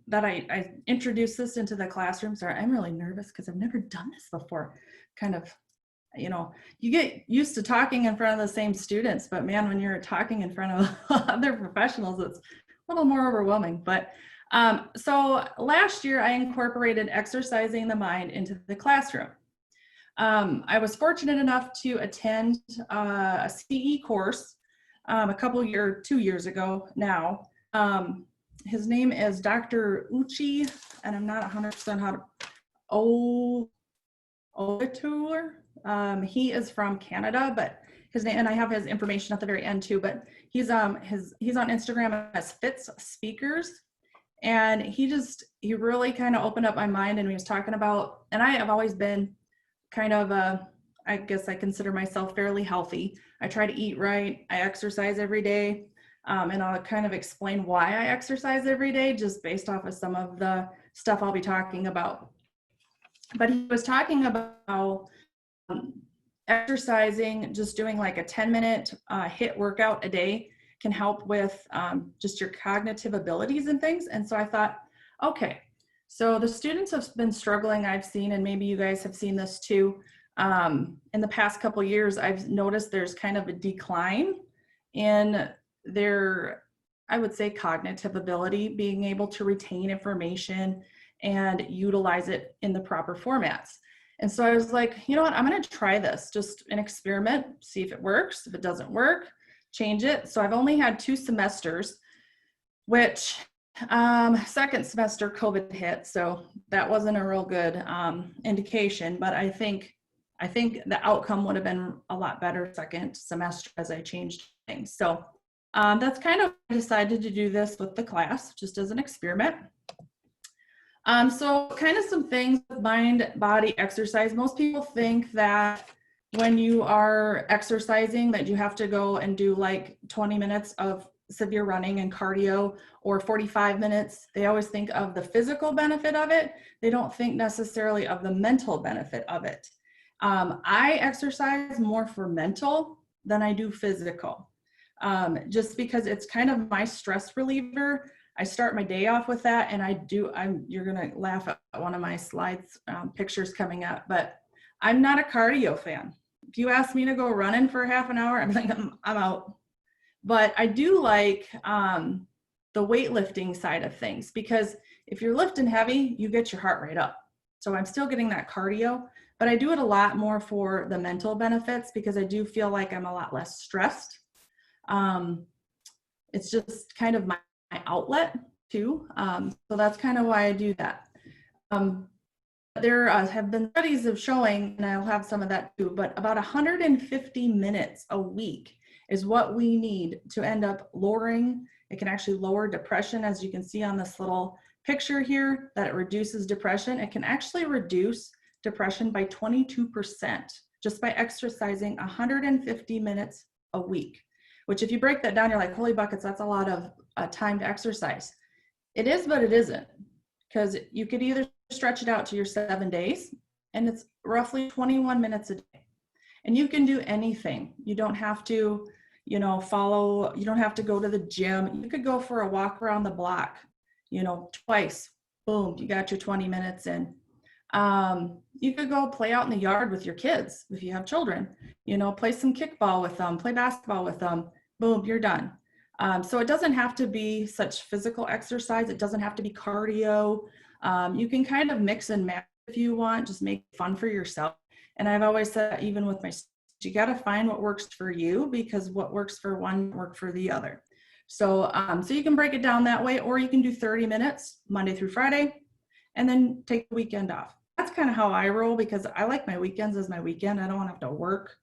that I introduced this into the classroom. Sorry, I'm really nervous because I've never done this before. Kind of, you know, you get used to talking in front of the same students, but man, when you're talking in front of other professionals, it's a little more overwhelming. But so last year I incorporated exercising the mind into the classroom. I was fortunate enough to attend a CE course a couple 2 years ago now. His name is Dr. Uchi, and I'm not 100% how to, Olituler. He is from Canada, but his name, and I have his information at the very end too, but he's on Instagram as Fitz Speakers. And he really kind of opened up my mind, and he was talking about, and I have always been kind of I guess I consider myself fairly healthy. I try to eat right. I exercise every day. And I'll kind of explain why I exercise every day just based off of some of the stuff I'll be talking about. But he was talking about exercising, just doing like a 10-minute HIIT workout a day can help with just your cognitive abilities and things. And so I thought, okay, so the students have been struggling, I've seen, and maybe you guys have seen this too. In the past couple of years, I've noticed there's kind of a decline in their, I would say, cognitive ability, being able to retain information and utilize it in the proper formats. And so I was like, you know what, I'm going to try this, just an experiment, see if it works. If it doesn't work, change it. So I've only had 2 semesters, which second semester COVID hit, so that wasn't a real good indication, but I think the outcome would have been a lot better second semester as I changed things. So that's kind of, I decided to do this with the class just as an experiment. So kind of some things with mind body exercise. Most people think that when you are exercising that you have to go and do like 20 minutes of severe running and cardio or 45 minutes. They always think of the physical benefit of it. They don't think necessarily of the mental benefit of it. I exercise more for mental than I do physical, just because it's kind of my stress reliever. I start my day off with that, and you're gonna laugh at one of my slides, pictures coming up, but I'm not a cardio fan. If you ask me to go running for half an hour, I'm like, I'm out. But I do like the weightlifting side of things, because if you're lifting heavy, you get your heart rate up. So I'm still getting that cardio, but I do it a lot more for the mental benefits, because I do feel like I'm a lot less stressed. It's just kind of my outlet too. So that's kind of why I do that. There have been studies of showing, and I'll have some of that too, but about 150 minutes a week is what we need to end up lowering. It can actually lower depression, as you can see on this little picture here, that it reduces depression. It can actually reduce depression by 22% just by exercising 150 minutes a week, which if you break that down, you're like, holy buckets, that's a lot of time to exercise. It is, but it isn't, because you could either stretch it out to your 7 days, and it's roughly 21 minutes a day. And you can do anything. You don't have to, you don't have to go to the gym. You could go for a walk around the block, twice, boom, you got your 20 minutes in. You could go play out in the yard with your kids if you have children, play some kickball with them, play basketball with them, boom, you're done. So it doesn't have to be such physical exercise. It doesn't have to be cardio. You can kind of mix and match if you want, just make it fun for yourself. And I've always said, even with my students, you got to find what works for you, because what works for one works for the other. So, so you can break it down that way, or you can do 30 minutes Monday through Friday, and then take the weekend off. That's kind of how I roll, because I like my weekends as my weekend. I don't want to have to work.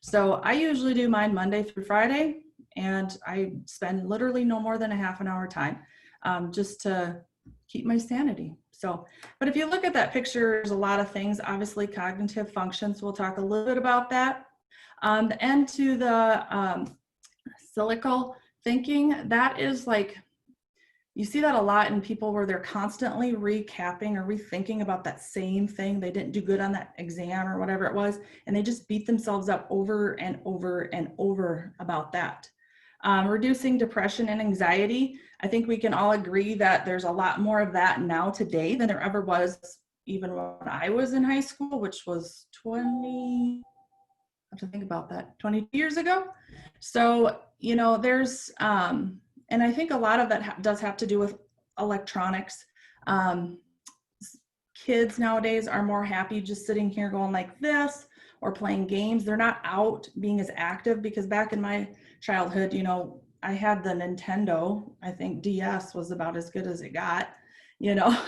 So I usually do mine Monday through Friday, and I spend literally no more than a half an hour time just to keep my sanity. So, but if you look at that picture, there's a lot of things. Obviously, cognitive functions, we'll talk a little bit about that. And to the cyclical thinking, that is like, you see that a lot in people where they're constantly recapping or rethinking about that same thing. They didn't do good on that exam or whatever it was, and they just beat themselves up over and over and over about that. Reducing depression and anxiety. I think we can all agree that there's a lot more of that now today than there ever was even when I was in high school, which was 20, I have to think about that, 22 years ago. So, you know, there's, and I think a lot of that does have to do with electronics. Um, Kids nowadays are more happy just sitting here going like this or playing games. They're not out being as active, because back in my childhood, you know, I had the Nintendo. I think DS was about as good as it got, you know,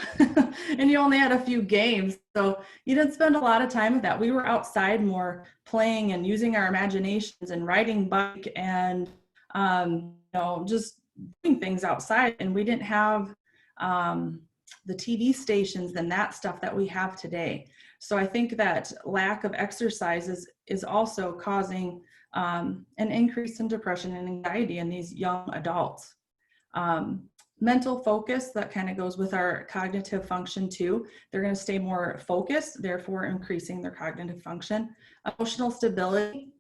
and you only had a few games. So you didn't spend a lot of time with that. We were outside more playing and using our imaginations and riding bike and, you know, just doing things outside. And we didn't have, the TV stations and that stuff that we have today. So I think that lack of exercise is also causing an increase in depression and anxiety in these young adults. Mental focus, that kind of goes with our cognitive function too. They're going to stay more focused, therefore increasing their cognitive function. Emotional stability.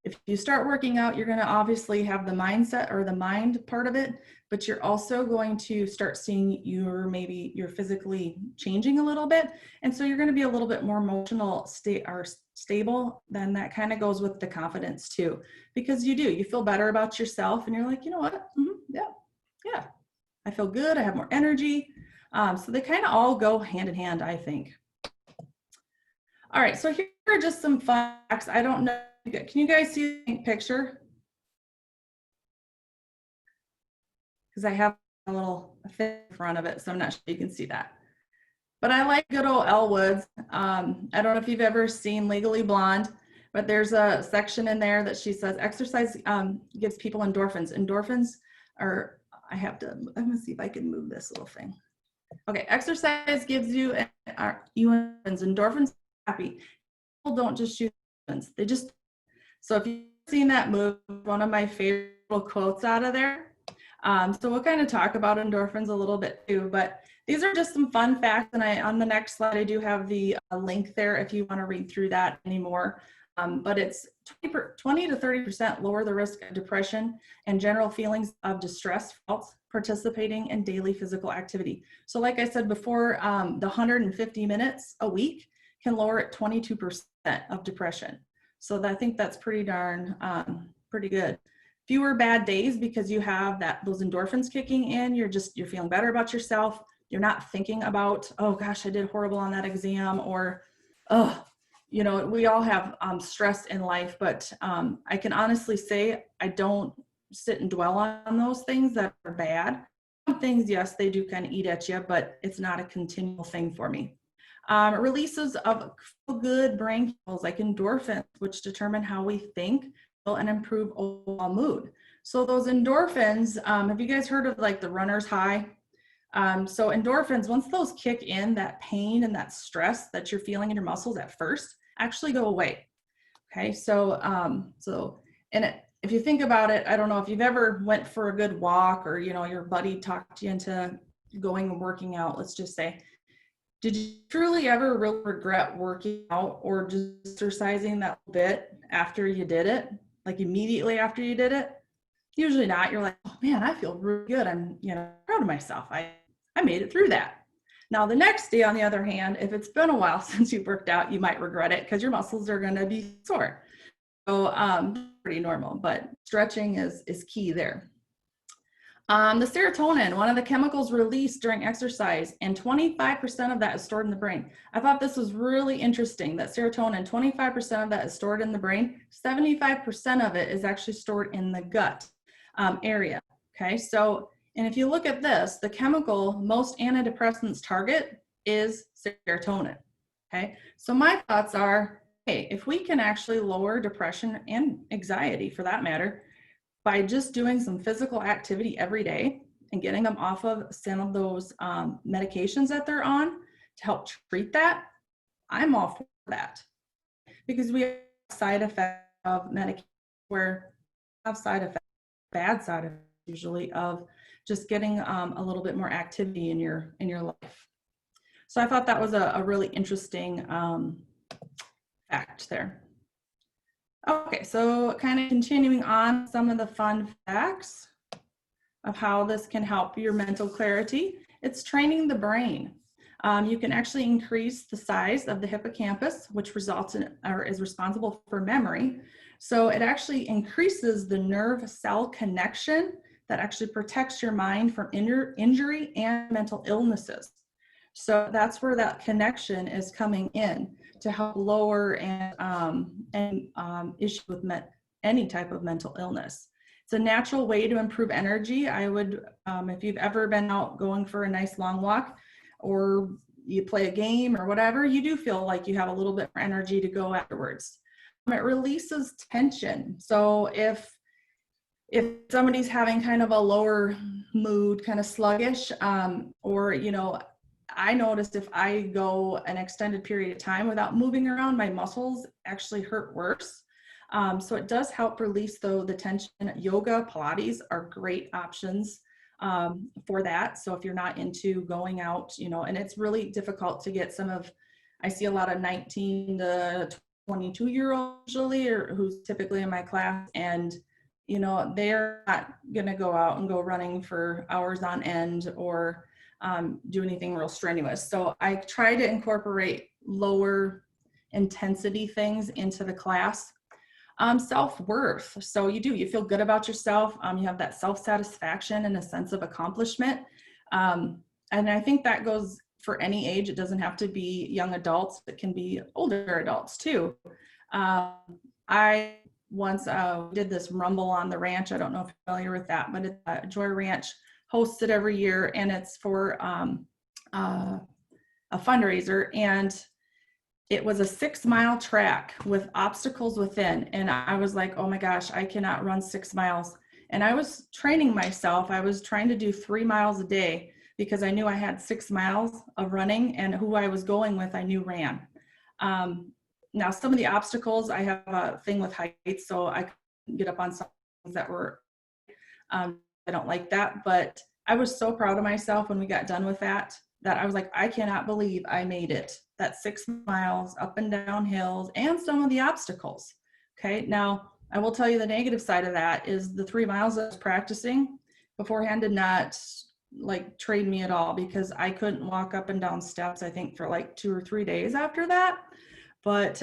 If you start working out, you're going to obviously have the mindset or the mind part of it, but you're also going to start seeing maybe you're physically changing a little bit. And so you're going to be a little bit more emotional stable. Then that kind of goes with the confidence too, because you feel better about yourself and you're like, you know what? Yeah, I feel good. I have more energy. So they kind of all go hand in hand, I think. All right, so here are just some facts. I don't know. Can you guys see the picture? Because I have a little thing in front of it, so I'm not sure you can see that. But I like good old Elle Woods. I don't know if you've ever seen Legally Blonde, but there's a section in there that she says exercise gives people endorphins. Endorphins are, I'm gonna see if I can move this little thing. Okay, exercise gives you endorphins. Endorphins are happy. People don't just choose endorphins, they just. So if you've seen that move, one of my favorite little quotes out of there. So we'll kind of talk about endorphins a little bit too, but these are just some fun facts. And on the next slide, I do have the link there if you want to read through that anymore. But it's 20 to 30% lower the risk of depression and general feelings of distress while participating in daily physical activity. So like I said before, the 150 minutes a week can lower it 22% of depression. So I think that's pretty darn, pretty good. Fewer bad days because you have those endorphins kicking in. You're feeling better about yourself. You're not thinking about, oh gosh, I did horrible on that exam, or, oh, you know, we all have stress in life, but I can honestly say I don't sit and dwell on those things that are bad. Some things, yes, they do kind of eat at you, but it's not a continual thing for me. Releases of good brain chemicals like endorphins, which determine how we think and improve overall mood. So those endorphins, have you guys heard of like the runner's high? So endorphins, once those kick in, that pain and that stress that you're feeling in your muscles at first actually go away. Okay, so if you think about it, I don't know if you've ever went for a good walk, or you know your buddy talked you into going and working out. Let's just say, did you truly ever really regret working out or just exercising that bit after you did it? Like immediately after you did it? Usually not. You're like, oh man, I feel really good. I'm, you know, proud of myself. I made it through that. Now the next day, on the other hand, if it's been a while since you've worked out, you might regret it because your muscles are going to be sore. So pretty normal, but stretching is key there. The serotonin, one of the chemicals released during exercise, and 25% of that is stored in the brain. I thought this was really interesting that serotonin, 25% of that is stored in the brain, 75% of it is actually stored in the gut area. Okay, so, and if you look at this, the chemical most antidepressants target is serotonin. Okay, so my thoughts are, hey, if we can actually lower depression and anxiety for that matter, by just doing some physical activity every day and getting them off of some of those medications that they're on to help treat that, I'm all for that. Because we have side effects of medication where have side effects, bad side effects usually, of just getting a little bit more activity in your life. So I thought that was a really interesting fact there. Okay, so kind of continuing on some of the fun facts of how this can help your mental clarity. It's training the brain. You can actually increase the size of the hippocampus, which results in or is responsible for memory. So it actually increases the nerve cell connection that actually protects your mind from injury and mental illnesses. So that's where that connection is coming in to help lower and issue with any type of mental illness. It's a natural way to improve energy. I would, if you've ever been out going for a nice long walk or you play a game or whatever, you do feel like you have a little bit more energy to go afterwards. It releases tension. So if somebody's having kind of a lower mood, kind of sluggish, or, you know, I noticed if I go an extended period of time without moving around, my muscles actually hurt worse. So it does help release the tension. Yoga, Pilates are great options for that. So if you're not into going out, you know, and it's really difficult to get I see a lot of 19 to 22-year-olds usually, or who's typically in my class, and you know, they're not going to go out and go running for hours on end or do anything real strenuous. So I try to incorporate lower intensity things into the class. Self-worth. So you feel good about yourself. You have that self-satisfaction and a sense of accomplishment. And I think that goes for any age. It doesn't have to be young adults. It can be older adults too. I once did this Rumble on the Ranch. I don't know if you're familiar with that, but it's Joy Ranch hosts it every year, and it's for a fundraiser. And it was a 6-mile track with obstacles within. And I was like, oh my gosh, I cannot run 6 miles. And I was training myself. I was trying to do 3 miles a day because I knew I had 6 miles of running, and who I was going with, I knew ran. Now, some of the obstacles, I have a thing with height, so I couldn't get up on some things that were, I don't like that, but I was so proud of myself when we got done with that I was like, I cannot believe I made it. That 6 miles up and down hills and some of the obstacles. Okay, now I will tell you the negative side of that is the 3 miles I was practicing beforehand did not like trade me at all, because I couldn't walk up and down steps, I think, for like 2 or 3 days after that. But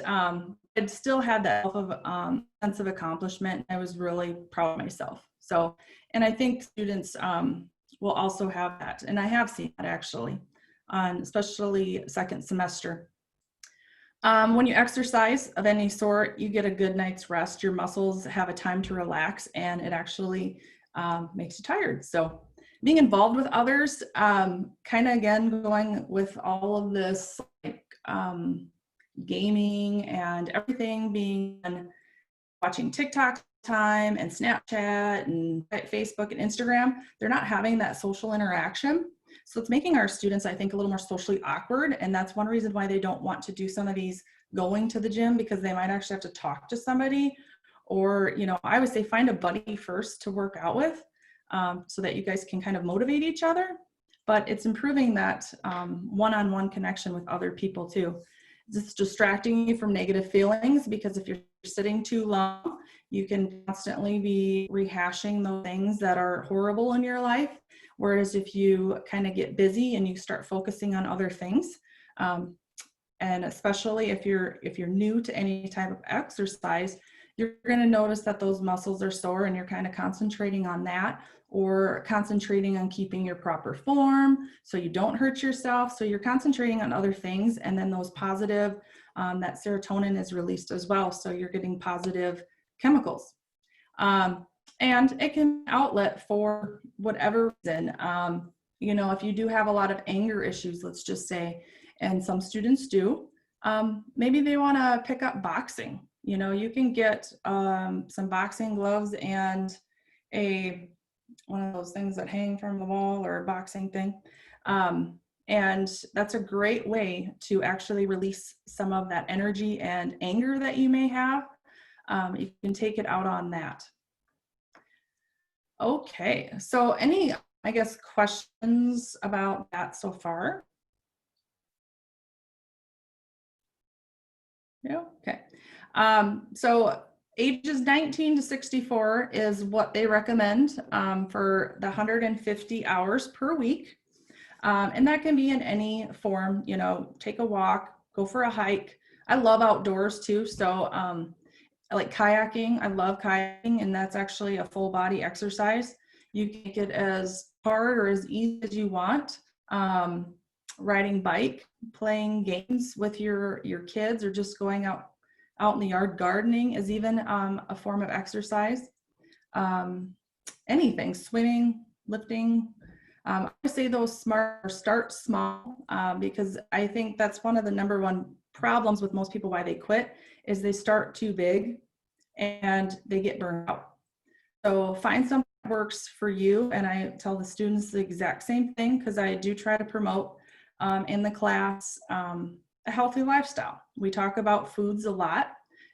it still had that sense of accomplishment. I was really proud of myself. So, and I think students will also have that. And I have seen that actually, especially second semester. When you exercise of any sort, you get a good night's rest. Your muscles have a time to relax, and it actually makes you tired. So being involved with others, kind of again, going with all of this, like, gaming and everything, being watching TikTok time and Snapchat and Facebook and Instagram, they're not having that social interaction. So it's making our students, I think, a little more socially awkward. And that's one reason why they don't want to do some of these going to the gym, because they might actually have to talk to somebody. Or, you know, I would say find a buddy first to work out with, so that you guys can kind of motivate each other. But it's improving that one-on-one connection with other people too. It's distracting you from negative feelings, because if you're sitting too long, you can constantly be rehashing those things that are horrible in your life. Whereas if you kind of get busy and you start focusing on other things, and especially if you're new to any type of exercise, you're going to notice that those muscles are sore, and you're kind of concentrating on that, or concentrating on keeping your proper form so you don't hurt yourself. So you're concentrating on other things, and then those positive, that serotonin is released as well. So you're getting positive chemicals. And it can outlet for whatever reason. You know, if you do have a lot of anger issues, let's just say, and some students do, maybe they want to pick up boxing. You know, you can get some boxing gloves and one of those things that hang from the wall, or a boxing thing. And that's a great way to actually release some of that energy and anger that you may have. You can take it out on that. Okay, so any, I guess, questions about that so far? Yeah, okay. So Ages 19 to 64 is what they recommend for the 150 hours per week. And that can be in any form, you know, take a walk, go for a hike. I love outdoors too. So I like kayaking. I love kayaking, and that's actually a full body exercise. You can make it as hard or as easy as you want. Riding bike, playing games with your kids, or just going out in the yard gardening is even a form of exercise. Anything, swimming, lifting. I say those start small because I think that's one of the number one problems with most people why they quit is they start too big and they get burned out. So find something that works for you. And I tell the students the exact same thing because I do try to promote in the class a healthy lifestyle. We talk about foods a lot,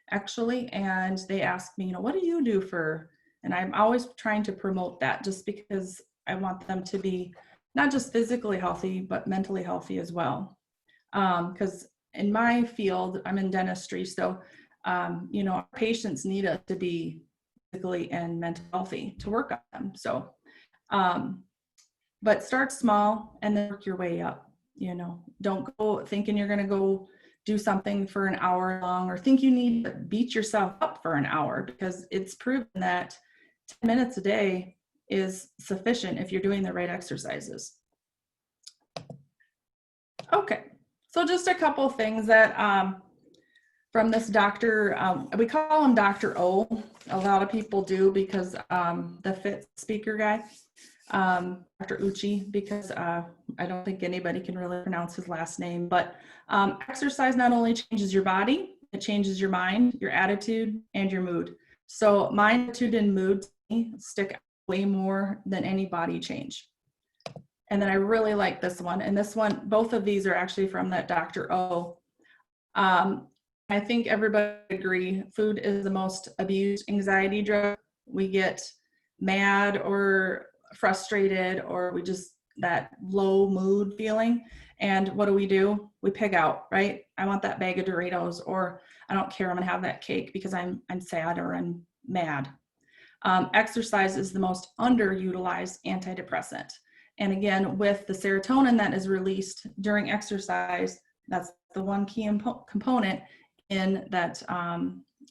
actually, and they ask me, you know, what do you do for, and I'm always trying to promote that just because I want them to be not just physically healthy, but mentally healthy as well. Because in my field, I'm in dentistry, so you know, our patients need us to be physically and mentally healthy to work on them. So, but start small and then work your way up. You know, don't go thinking you're going to go do something for an hour long or think you need to beat yourself up for an hour, because it's proven that 10 minutes a day is sufficient if you're doing the right exercises. Okay, so just a couple things that from this doctor, we call him Dr. O. A lot of people do because the FIT speaker guy, Dr. Uchi, because I don't think anybody can really pronounce his last name, but exercise not only changes your body, it changes your mind, your attitude, and your mood. So my attitude and mood stick out way more than any body change. And then I really like this one. And this one, both of these are actually from that Dr. O. I think everybody agree food is the most abused anxiety drug. We get mad or frustrated, or we just that low mood feeling. And what do? We pig out, right? I want that bag of Doritos, or I don't care, I'm gonna have that cake because I'm sad or I'm mad. Exercise is the most underutilized antidepressant. And again, with the serotonin that is released during exercise, that's the one key component in that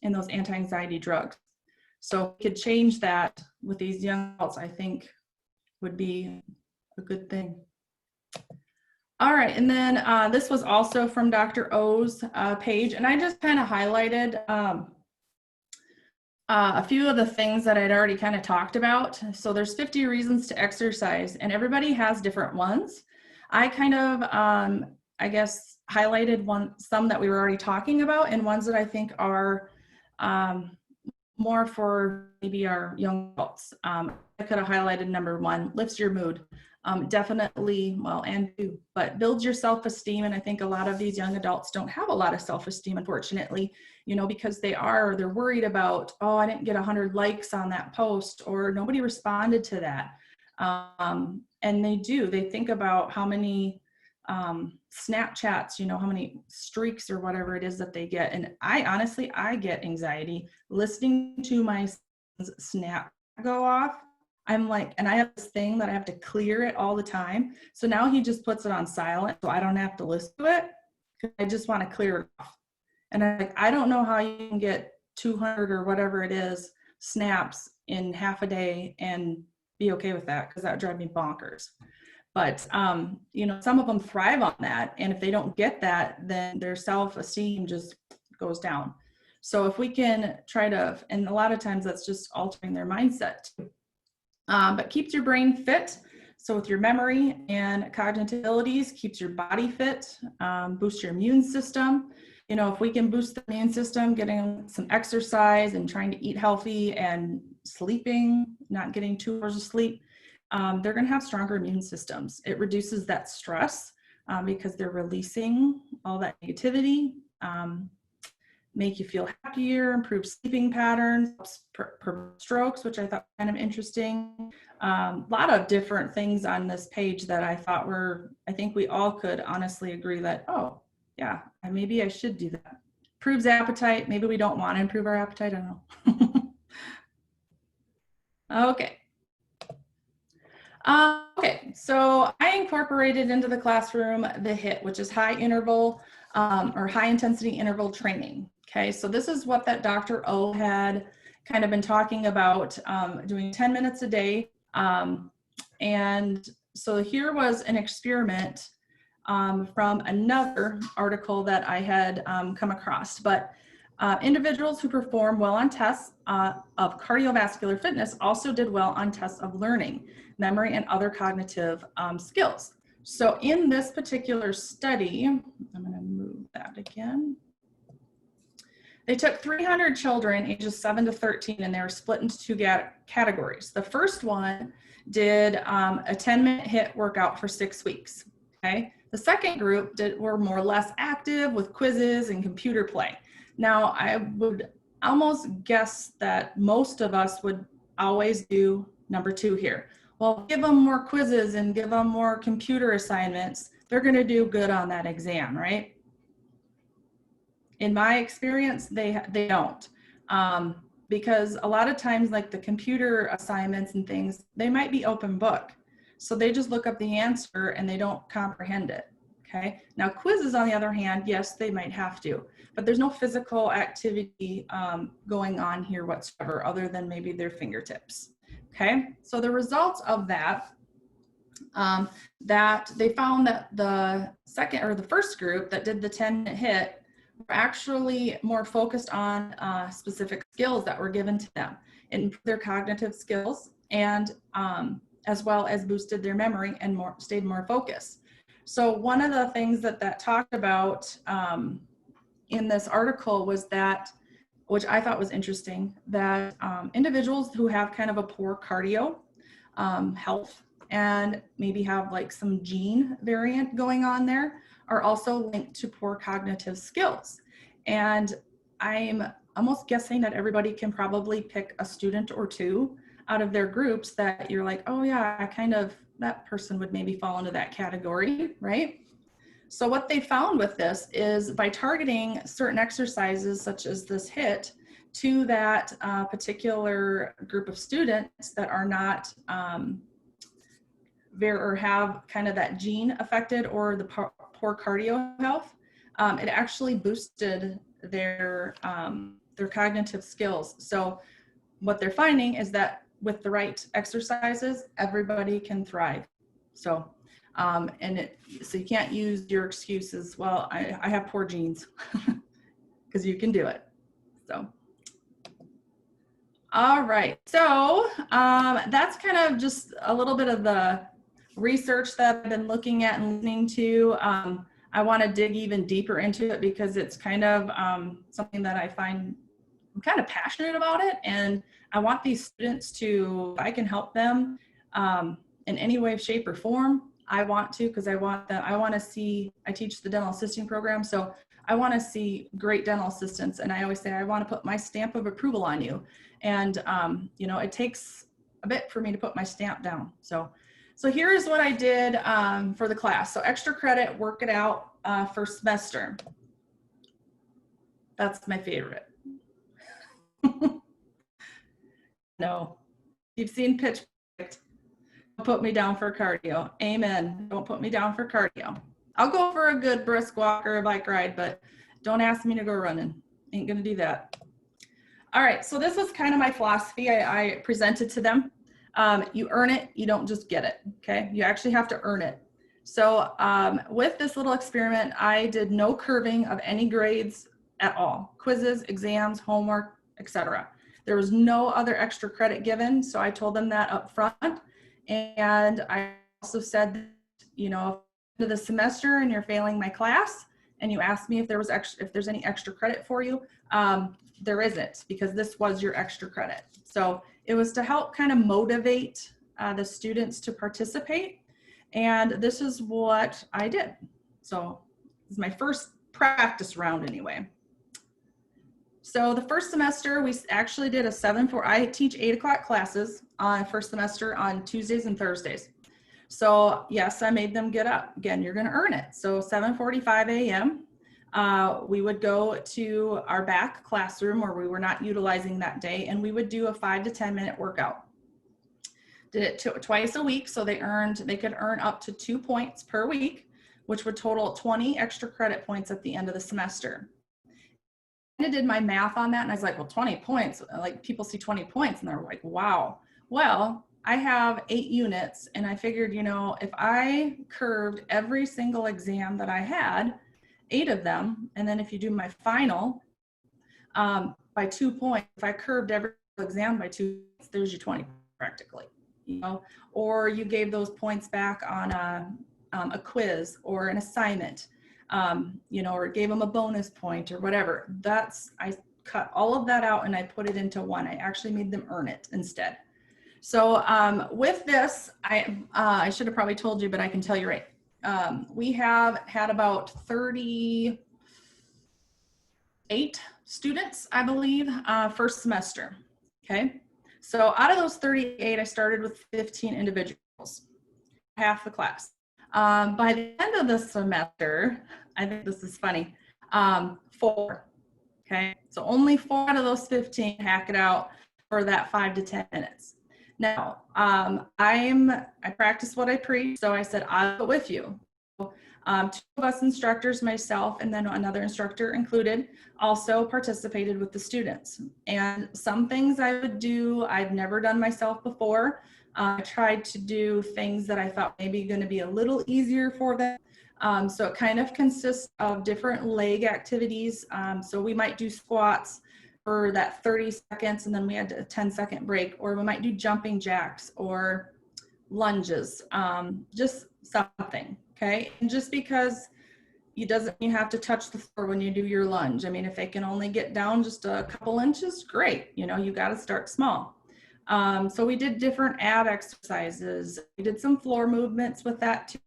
in those anti-anxiety drugs. So we could change that with these young adults, I think would be a good thing. All right, and then this was also from Dr. O's page, and I just kind of highlighted a few of the things that I'd already kind of talked about. So there's 50 reasons to exercise, and everybody has different ones. I kind of, I guess, highlighted some that we were already talking about, and ones that I think are more for maybe our young adults. I could have highlighted number one, lifts your mood. Definitely, well, and two, but builds your self-esteem. And I think a lot of these young adults don't have a lot of self-esteem, unfortunately, you know, because they're worried about, oh, I didn't get 100 likes on that post, or nobody responded to that. And they think about how many Snapchats, you know, how many streaks or whatever it is that they get. And I get anxiety listening to my snap go off. I'm like, and I have this thing that I have to clear it all the time. So now he just puts it on silent so I don't have to listen to it, because I just want to clear it off. And I'm like, I don't know how you can get 200 or whatever it is snaps in half a day and be okay with that, because that would drive me bonkers. But, you know, some of them thrive on that. And if they don't get that, then their self-esteem just goes down. So if we can try to, and a lot of times that's just altering their mindset too. But keeps your brain fit. So with your memory and cognitive abilities, keeps your body fit, boosts your immune system. You know, if we can boost the immune system, getting some exercise and trying to eat healthy and sleeping, not getting 2 hours of sleep, they're going to have stronger immune systems. It reduces that stress because they're releasing all that negativity, make you feel happier, improve sleeping patterns, prevent strokes, which I thought was kind of interesting. A lot of different things on this page that I thought I think we all could honestly agree that, oh, yeah, maybe I should do that. Improves appetite. Maybe we don't want to improve our appetite. I don't know. Okay. Okay, so I incorporated into the classroom the HIIT, which is high interval or high intensity interval training. Okay, so this is what that Dr. O had kind of been talking about, doing 10 minutes a day. And so here was an experiment from another article that I had come across, but individuals who perform well on tests of cardiovascular fitness also did well on tests of learning, memory, and other cognitive skills. So in this particular study, I'm going to move that again. They took 300 children ages 7 to 13, and they were split into two categories. The first one did a 10-minute HIIT workout for 6 weeks. Okay. The second group were more or less active with quizzes and computer play. Now, I would almost guess that most of us would always do number 2 here. Well, give them more quizzes and give them more computer assignments. They're going to do good on that exam, right? In my experience, they don't. Because a lot of times, like the computer assignments and things, they might be open book. So they just look up the answer and they don't comprehend it. Okay. Now quizzes, on the other hand, yes, they might have to, but there's no physical activity going on here whatsoever other than maybe their fingertips. Okay. So the results of that, that they found that the second or the first group that did the 10-minute HIIT were actually more focused on specific skills that were given to them, and their cognitive skills, and as well as boosted their memory and stayed more focused. So one of the things that talked about in this article was that, which I thought was interesting, that individuals who have kind of a poor cardio health and maybe have like some gene variant going on there are also linked to poor cognitive skills. And I'm almost guessing that everybody can probably pick a student or two out of their groups that you're like, oh yeah, that person would maybe fall into that category, right? So what they found with this is by targeting certain exercises such as this HIIT to that particular group of students that are not or have kind of that gene affected or the poor cardio health, it actually boosted their cognitive skills. So what they're finding is that with the right exercises, everybody can thrive. So, so you can't use your excuses, well, I have poor genes, because you can do it. So, all right. So that's kind of just a little bit of the research that I've been looking at and listening to. I want to dig even deeper into it because it's kind of something that I find I'm kind of passionate about it, and I want these students to, if I can help them in any way, shape, or form, I want to, because I want to see, I teach the dental assisting program, so I want to see great dental assistants, and I always say I want to put my stamp of approval on you, and you know, it takes a bit for me to put my stamp down. So here is what I did for the class. So extra credit, work it out first semester. That's my favorite. No, you've seen Pitch Perfect. Don't put me down for cardio. Amen. Don't put me down for cardio. I'll go for a good brisk walk or a bike ride, but don't ask me to go running. Ain't gonna do that. All right, so this was kind of my philosophy I presented to them. You earn it, you don't just get it, okay? You actually have to earn it. So with this little experiment, I did no curving of any grades at all. Quizzes, exams, homework, etc. There was no other extra credit given, so I told them that up front. And I also said, you know, end of the semester and you're failing my class, and you asked me if there's any extra credit for you, there isn't, because this was your extra credit. So it was to help kind of motivate the students to participate, and this is what I did. So this is my first practice round anyway. So the first semester, we actually did I teach 8 o'clock classes on first semester on Tuesdays and Thursdays. So yes, I made them get up. Again, you're gonna earn it. So 7:45 a.m. we would go to our back classroom where we were not utilizing that day, and we would do a 5 to 10 minute workout. Did it twice a week, so they could earn up to 2 points per week, which would total 20 extra credit points at the end of the semester. I did my math on that, and I was like, well, 20 points, like people see 20 points and they're like, wow. Well, I have 8 units, and I figured, you know, if I curved every single exam that I had, 8 of them, and then if you do my final by 2 points, if I curved every exam by 2 points, there's your 20 practically, you know, or you gave those points back on a quiz or an assignment, you know, or gave them a bonus point or whatever. I cut all of that out and I put it into one. I actually made them earn it instead. So with this, I should have probably told you, but I can tell you right. We have had about 38 students, I believe, first semester. Okay. So out of those 38, I started with 15 individuals, half the class. By the end of the semester, I think this is funny, 4. Okay. So only 4 out of those 15 hack it out for that 5 to 10 minutes. Now, I practice what I preach, so I said, I'll go with you. 2 of us instructors, myself, and then another instructor included, also participated with the students. And some things I would do, I've never done myself before. I tried to do things that I thought maybe going to be a little easier for them. So it kind of consists of different leg activities. So we might do squats for that 30 seconds, and then we had a 10-second break, or we might do jumping jacks or lunges, just something, okay? And just because you have to touch the floor when you do your lunge. I mean, if they can only get down just a couple inches, great. You know, you got to start small. So we did different ab exercises. We did some floor movements with that too.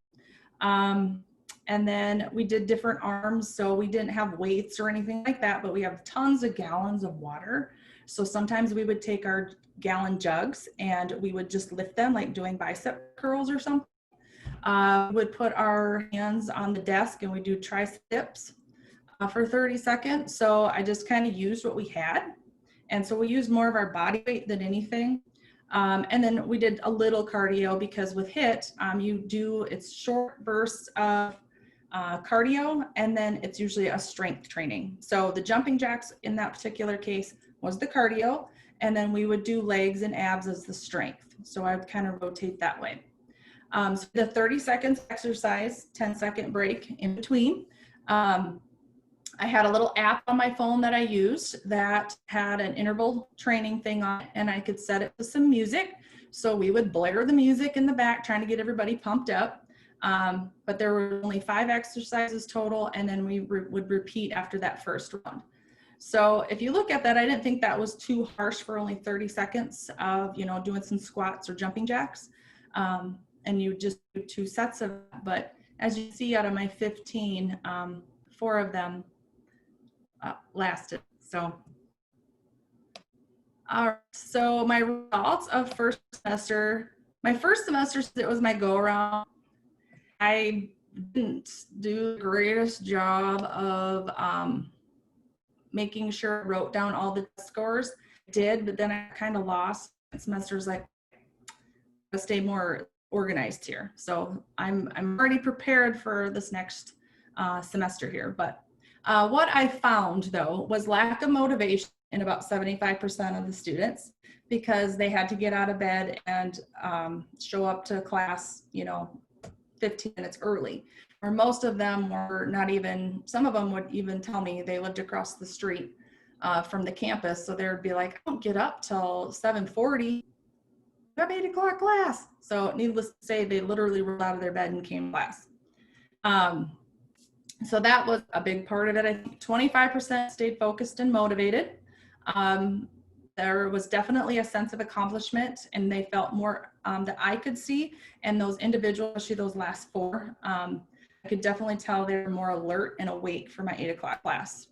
And then we did different arms. So we didn't have weights or anything like that, but we have tons of gallons of water. So sometimes we would take our gallon jugs and we would just lift them like doing bicep curls or something. We would put our hands on the desk and we do triceps for 30 seconds. So I just kind of used what we had. And so we used more of our body weight than anything. And then we did a little cardio because with HIIT, it's short bursts of cardio, and then it's usually a strength training. So the jumping jacks in that particular case was the cardio, and then we would do legs and abs as the strength. So I would kind of rotate that way. So the 30 seconds exercise, 10-second break in between. I had a little app on my phone that I used that had an interval training thing on it, and I could set it to some music. So we would blare the music in the back, trying to get everybody pumped up. But there were only 5 exercises total, and then we would repeat after that first round. So if you look at that, I didn't think that was too harsh for only 30 seconds of, you know, doing some squats or jumping jacks. And you just do 2 sets of that. But as you see out of my 15, 4 of them lasted. So, all right. So my results of first semester, it was my go around. I didn't do the greatest job of making sure I wrote down all the scores. I did, but then I kind of lost. Semester's like, I stay more organized here. So I'm already prepared for this next semester here. But what I found though was lack of motivation in about 75% of the students, because they had to get out of bed and show up to class, you know, 15 minutes early, or most of them were not even, some of them would even tell me they lived across the street from the campus. So they would be like, I don't get up till 7:40. I have 8 o'clock class. So needless to say, they literally rolled out of their bed and came to class. So that was a big part of it. I think 25% stayed focused and motivated. There was definitely a sense of accomplishment, and they felt more that I could see. And those individuals, especially those last 4, I could definitely tell they were more alert and awake for my 8 o'clock class.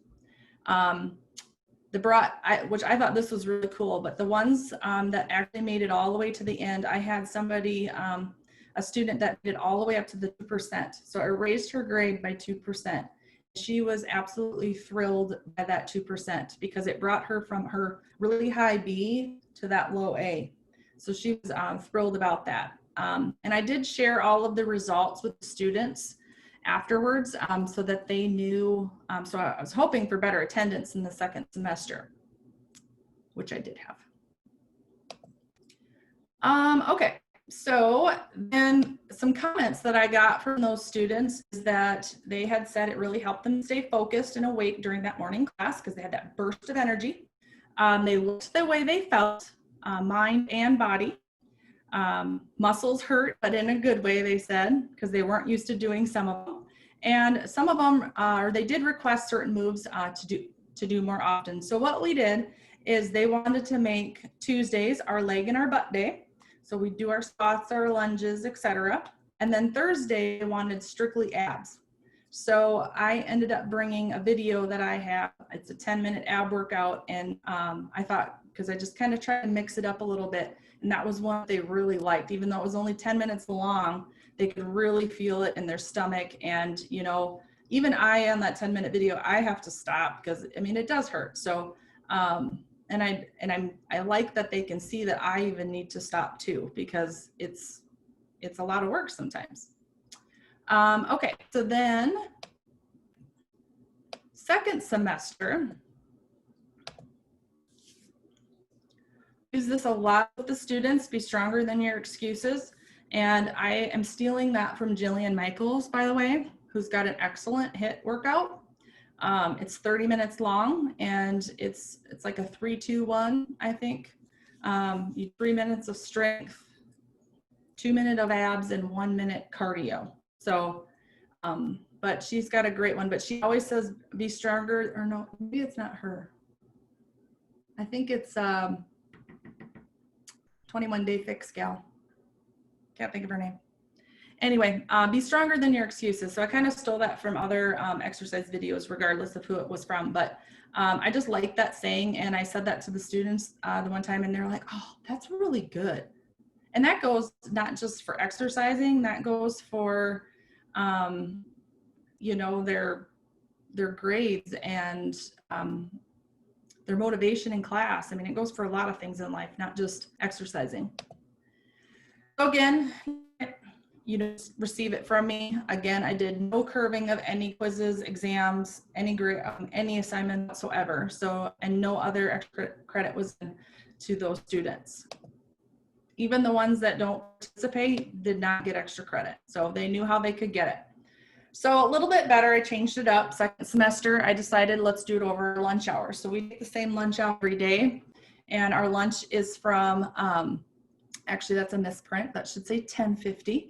Which I thought this was really cool, but the ones that actually made it all the way to the end, I had somebody, a student that did all the way up to the 2%. So it raised her grade by 2%. She was absolutely thrilled by that 2% because it brought her from her really high B to that low A. So she was thrilled about that. And I did share all of the results with the students afterwards so that they knew. So I was hoping for better attendance in the second semester, which I did have. Okay, so then some comments that I got from those students is that they had said it really helped them stay focused and awake during that morning class because they had that burst of energy. They looked the way they felt, mind and body. Muscles hurt, but in a good way, they said, because they weren't used to doing some of them. And some of them, they did request certain moves to do more often. So what we did is they wanted to make Tuesdays our leg and our butt day. So we do our squats, our lunges, etc. And then Thursday, they wanted strictly abs. So I ended up bringing a video that I have. It's a 10-minute ab workout. And I thought, because I just kind of tried to mix it up a little bit. And that was one they really liked. Even though it was only 10 minutes long, they could really feel it in their stomach. And, you know, even I, on that 10-minute video, I have to stop because, I mean, it does hurt. So, I like that they can see that I even need to stop too, because it's a lot of work sometimes. Okay, so then second semester, use this a lot with the students, be stronger than your excuses. And I am stealing that from Jillian Michaels, by the way, who's got an excellent HIIT workout. It's 30 minutes long, and it's like a 3-2-1, I think. 3 minutes of strength, 2 minutes of abs, and 1 minute cardio. So, but she's got a great one, but she always says, be stronger, or no, maybe it's not her. I think it's 21 Day Fix gal. Can't think of her name. Anyway, be stronger than your excuses. So I kind of stole that from other exercise videos, regardless of who it was from. But I just like that saying. And I said that to the students the one time, and they're like, oh, that's really good. And that goes not just for exercising, that goes for, you know, their grades and their motivation in class. I mean, it goes for a lot of things in life, not just exercising. So again, you just receive it from me. Again, I did no curving of any quizzes, exams, any assignment whatsoever. So, and no other extra credit was to those students. Even the ones that don't participate did not get extra credit. So they knew how they could get it. So a little bit better, I changed it up. Second semester, I decided let's do it over lunch hour. So we take the same lunch hour every day. And our lunch is from, actually that's a misprint, that should say 10:50.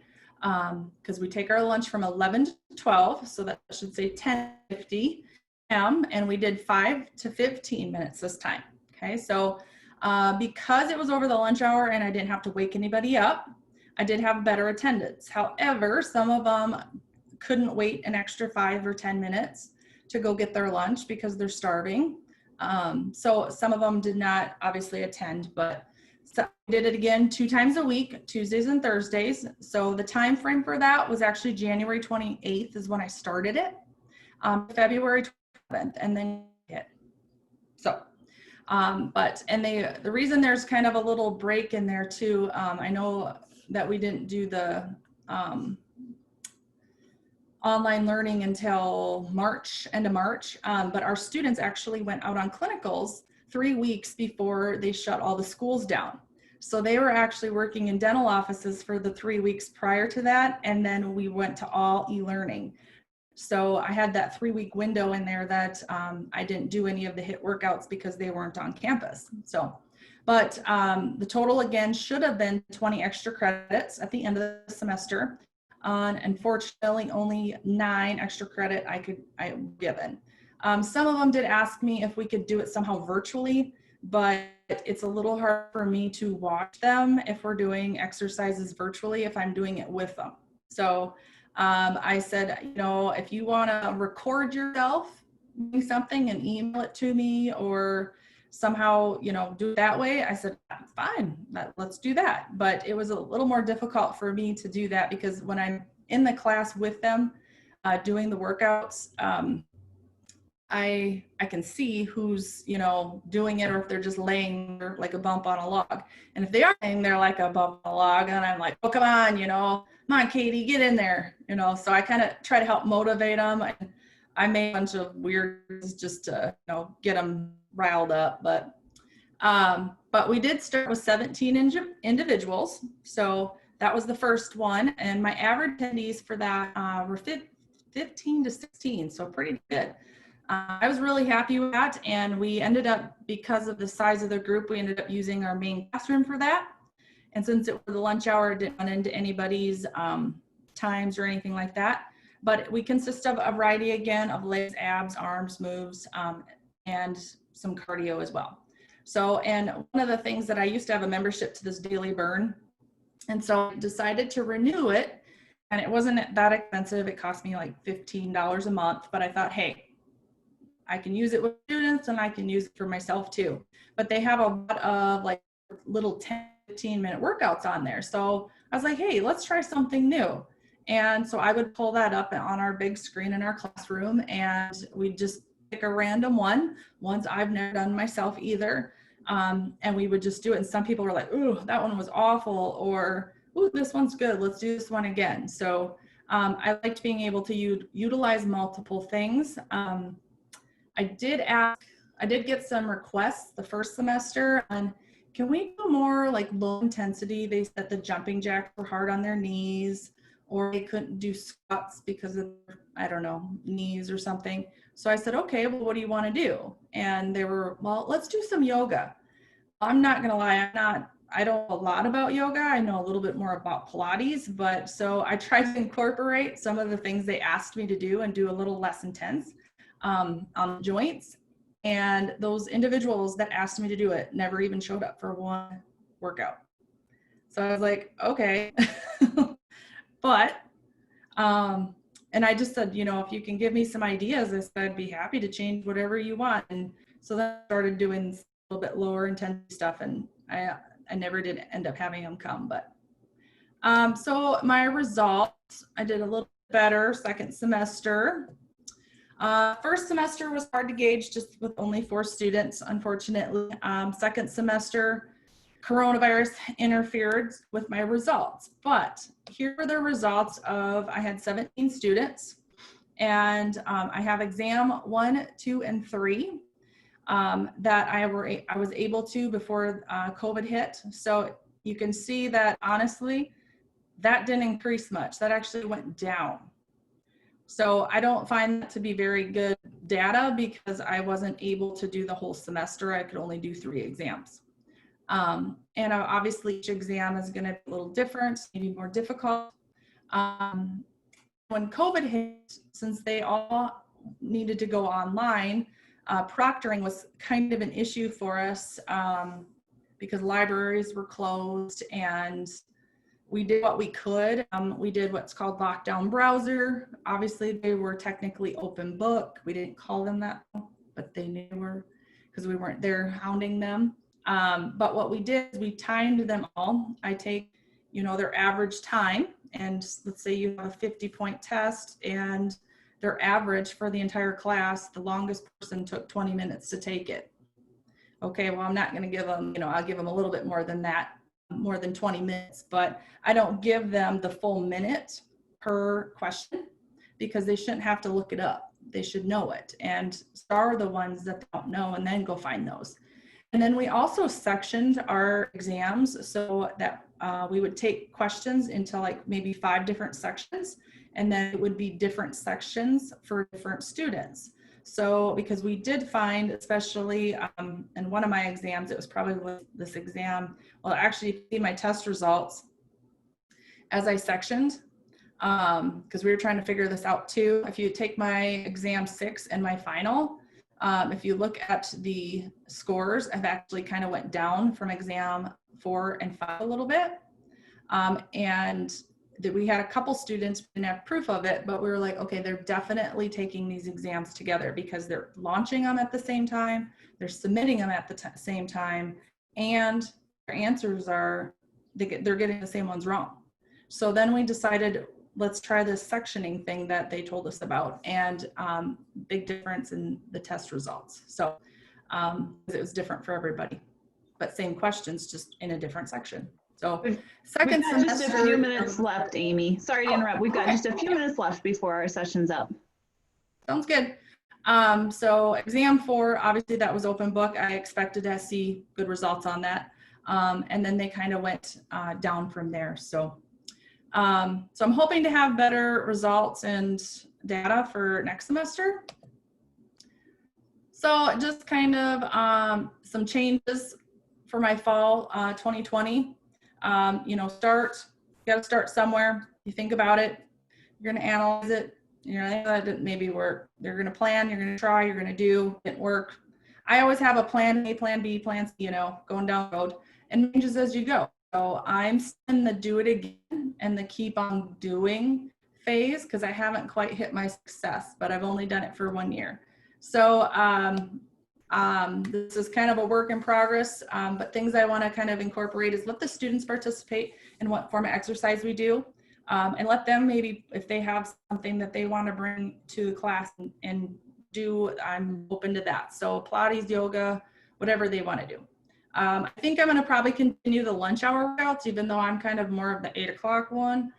Because we take our lunch from 11 to 12, so that should say 10:50 a.m. and we did 5 to 15 minutes this time. Okay, so because it was over the lunch hour and I didn't have to wake anybody up, I did have better attendance. However, some of them couldn't wait an extra 5 or 10 minutes to go get their lunch because they're starving. So some of them did not obviously attend, but so I did it again 2 times a week, Tuesdays and Thursdays. So the time frame for that was actually January 28th is when I started it, February 27th, and then it. So, the reason there's kind of a little break in there too, I know that we didn't do the online learning until March, end of March, but our students actually went out on clinicals 3 weeks before they shut all the schools down. So they were actually working in dental offices for the 3 weeks prior to that, and then we went to all e-learning. So I had that 3-week window in there that I didn't do any of the HIIT workouts because they weren't on campus. So, but the total again should have been 20 extra credits at the end of the semester. Unfortunately, only 9 extra credit I given. Some of them did ask me if we could do it somehow virtually, but it's a little hard for me to watch them if we're doing exercises virtually if I'm doing it with them. So I said, you know, if you want to record yourself doing something and email it to me or somehow, you know, do it that way, I said, fine, let's do that. But it was a little more difficult for me to do that because when I'm in the class with them doing the workouts, I can see who's, you know, doing it, or if they're just laying there like a bump on a log. And if they are laying there like a bump on a log, and I'm like, oh, come on, you know, come on, Katie, get in there, you know. So I kind of try to help motivate them. And I made a bunch of weirds just to, you know, get them riled up. But we did start with 17 individuals. So that was the first one. And my average attendees for that were 15 to 16. So pretty good. I was really happy with that, and we ended up, because of the size of the group, we ended up using our main classroom for that. And since it was the lunch hour, it didn't run into anybody's times or anything like that. But we consist of a variety, again, of legs, abs, arms, moves, and some cardio as well. So, and one of the things that I used to have a membership to this Daily Burn, and so I decided to renew it, and it wasn't that expensive. It cost me like $15 a month, but I thought, hey, I can use it with students and I can use it for myself too. But they have a lot of like little 10, 15-minute workouts on there. So I was like, hey, let's try something new. And so I would pull that up on our big screen in our classroom, and we'd just pick a random ones I've never done myself either. And we would just do it. And some people were like, ooh, that one was awful, or ooh, this one's good, let's do this one again. So I liked being able to utilize multiple things. I did get some requests the first semester on, can we do more like low intensity? They said the jumping jacks were hard on their knees, or they couldn't do squats because of, I don't know, knees or something. So I said, okay, well, what do you want to do? And they were, well, let's do some yoga. I'm not going to lie, I don't know a lot about yoga. I know a little bit more about Pilates, but so I tried to incorporate some of the things they asked me to do and do a little less intense on the joints. And those individuals that asked me to do it never even showed up for one workout. So I was like, okay. But, and I just said, you know, if you can give me some ideas, I said, I'd be happy to change whatever you want. And so then I started doing a little bit lower intensity stuff, and I never did end up having them come. But so my results, I did a little better second semester. First semester was hard to gauge just with only 4 students, unfortunately. Second semester, coronavirus interfered with my results. But here are the results of, I had 17 students, and I have exam 1, 2, and 3 that I was able to before COVID hit. So you can see that honestly, that didn't increase much. That actually went down. So I don't find that to be very good data, because I wasn't able to do the whole semester. I could only do 3 exams. And obviously each exam is going to be a little different, maybe more difficult. When COVID hit, since they all needed to go online, proctoring was kind of an issue for us because libraries were closed, and we did what we could. We did what's called lockdown browser. Obviously, they were technically open book. We didn't call them that, but they knew we were, because we weren't there hounding them. But what we did is we timed them all. I take, you know, their average time, and let's say you have a 50-point test, and their average for the entire class, the longest person took 20 minutes to take it. Okay, well, I'm not going to give them, you know, I'll give them a little bit more than that, more than 20 minutes, but I don't give them the full minute per question, because they shouldn't have to look it up. They should know it and star the ones that they don't know, and then go find those. And then we also sectioned our exams so that we would take questions into like maybe 5 different sections, and then it would be different sections for different students. So because we did find, especially in one of my exams, it was probably this exam, well, actually see my test results as I sectioned, because we were trying to figure this out too. If you take my exam 6 and my final, if you look at the scores, I've actually kind of went down from exam 4 and 5 a little bit. And that we had a couple students, didn't have proof of it, but we were like, okay, they're definitely taking these exams together, because they're launching them at the same time, they're submitting them at the same time, and their answers are, they're getting the same ones wrong. So then we decided, let's try this sectioning thing that they told us about, and big difference in the test results. So it was different for everybody, but same questions, just in a different section. So second We've got semester, just a few minutes left, Amy. Sorry to interrupt. We've got okay. just a few minutes left before our session's up. Sounds good. So exam 4, obviously that was open book. I expected to see good results on that. And then they kind of went down from there. So I'm hoping to have better results and data for next semester. So just kind of some changes for my fall 2020. You know, you got to start somewhere. You think about it, you're going to analyze it. You know, that didn't maybe work. You're going to plan, you're going to try, you're going to do, it work. I always have a plan A, plan B, plan C, you know, going down the road, and changes as you go. So I'm in the do it again and the keep on doing phase, because I haven't quite hit my success, but I've only done it for 1 year. So this is kind of a work in progress, but things I want to kind of incorporate is let the students participate in what form of exercise we do. And let them, maybe if they have something that they want to bring to class and do, I'm open to that. So Pilates, yoga, whatever they want to do. I think I'm going to probably continue the lunch hour workouts, even though I'm kind of more of the 8 o'clock one.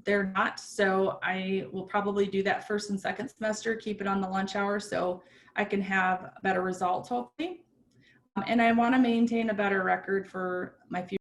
They're not. So I will probably do that first and second semester, keep it on the lunch hour so I can have better results, hopefully. And I want to maintain a better record for my future.